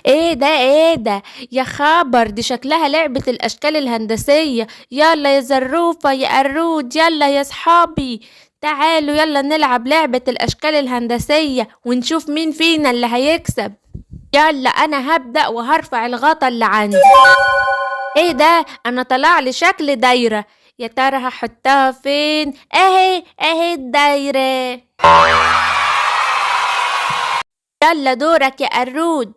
ايه ده يا خبر، دي شكلها لعبة الاشكال الهندسية. يلا يا زروفة يا قرود، يلا يا صحابي، تعالوا يلا نلعب لعبة الاشكال الهندسية ونشوف مين فينا اللي هيكسب. يلا انا هبدأ وهرفع الغطا اللي عندي. ايه ده، انا طلع لي شكل دايرة، يا ترى هحطها فين؟ اهي الدايرة. يلا دورك يا قرود.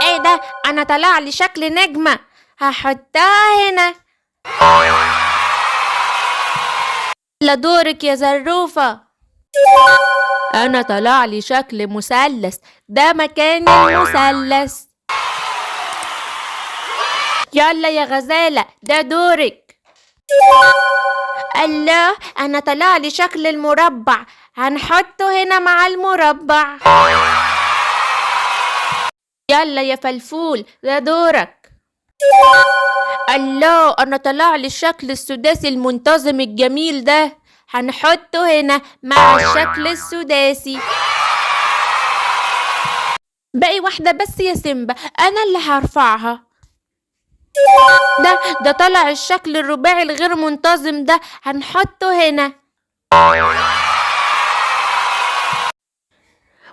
ايه ده، انا طلع لي شكل نجمة، هحطها هنا. يلا دورك يا زروفة. انا طلع لي شكل مثلث، ده مكان المثلث. يلا يا غزالة، ده دورك. الله، انا طلع لي شكل المربع، هنحطه هنا مع المربع. يلا يا فلفول، ده دورك. الله، انا طلع لي الشكل السداسي المنتظم الجميل ده، هنحطه هنا مع الشكل السداسي. باقي واحدة بس يا سيمبا، انا اللي هرفعها. ده طلع الشكل الرباعي الغير منتظم ده، هنحطه هنا.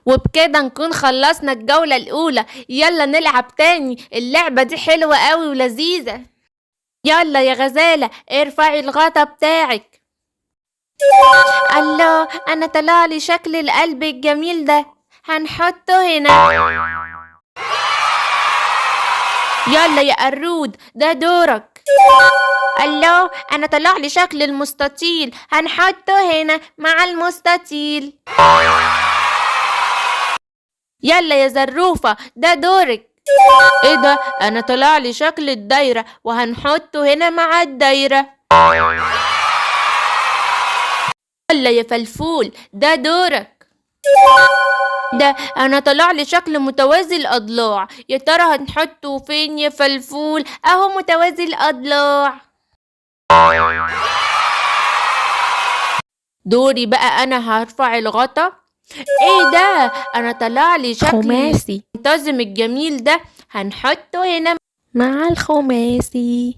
وبكده نكون خلصنا الجولة الأولى. يلا نلعب تاني، اللعبة دي حلوة قوي ولذيذة. يلا يا غزالة، ارفعي الغطا بتاعك. الله، أنا طلع لي شكل القلب الجميل ده، هنحطه هنا. يلا يا قرود، ده دورك. الله، أنا طلع لي شكل المستطيل، هنحطه هنا مع المستطيل. يلا يا زروفة، ده دورك. ايه ده، انا طلع لي شكل الدايرة، وهنحطه هنا مع الدايرة. يلا يا فلفول، ده دورك. ده انا طلع لي شكل متوازي الاضلاع، يا ترى هنحطه فين يا فلفول؟ اهو متوازي الاضلاع. دوري بقى، انا هرفع الغطا. ايه ده، انا طلع لي شكل خماسي منتظم الجميل ده، هنحطه هنا مع الخماسي.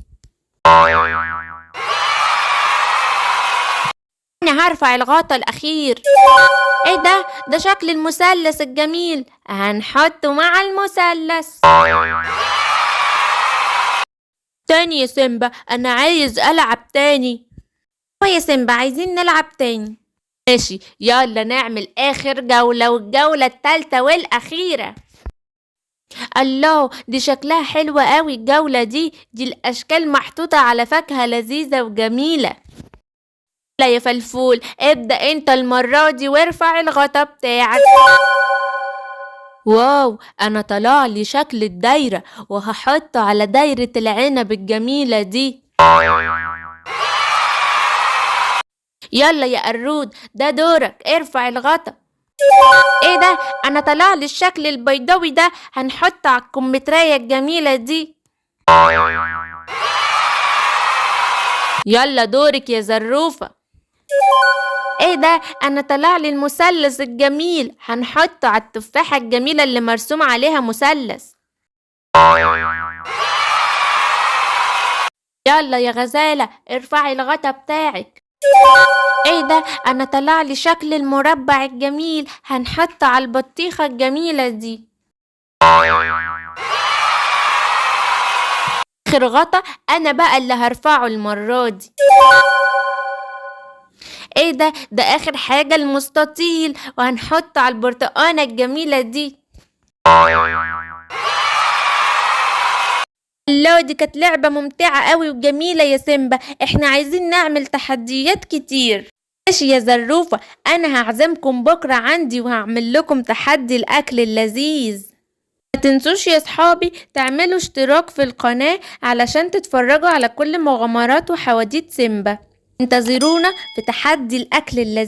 انا هرفع الغطا الاخير. ايه ده شكل المثلث الجميل، هنحطه مع المثلث. تاني يا سيمبا، انا عايز العب تاني. يا سيمبا، عايزين نلعب تاني. ماشي، يلا نعمل اخر جولة، والجولة التالتة والاخيرة. الله، دي شكلها حلوة قوي الجولة دي الاشكال محطوطة على فاكهة لذيذة وجميلة. لا يا فلفول، ابدأ انت المرة دي وارفع الغطا بتاعك. واو، انا طلع لي شكل الدايرة، وهحطه على دايرة العنب الجميلة دي. يلا يا قرود، ده دورك، ارفع الغطا. ايه ده، انا طلع لي الشكل البيضاوي ده، هنحطه على الكمثرية الجميلة دي. يلا دورك يا زروفة. ايه ده، انا طلع لي المثلث الجميل، هنحطه على التفاحة الجميلة اللي مرسوم عليها مثلث. يلا يا غزالة، ارفعي الغطا بتاعك. ايه ده، انا طلع لي شكل المربع الجميل، هنحطه على البطيخة الجميلة دي. اخر غطا انا بقى اللي هرفعه المرة دي. ايه ده اخر حاجة المستطيل، وهنحطه على البرتقانة الجميلة دي. الله، دي كانت لعبة ممتعة قوي وجميلة يا سيمبا، احنا عايزين نعمل تحديات كتير. ماشي يا زروفة، انا هعزمكم بكرة عندي، وهعمل لكم تحدي الاكل اللذيذ. ما تنسوش يا صحابي تعملوا اشتراك في القناة علشان تتفرجوا على كل مغامرات وحواديت سيمبا. انتظرونا في تحدي الاكل اللذيذ.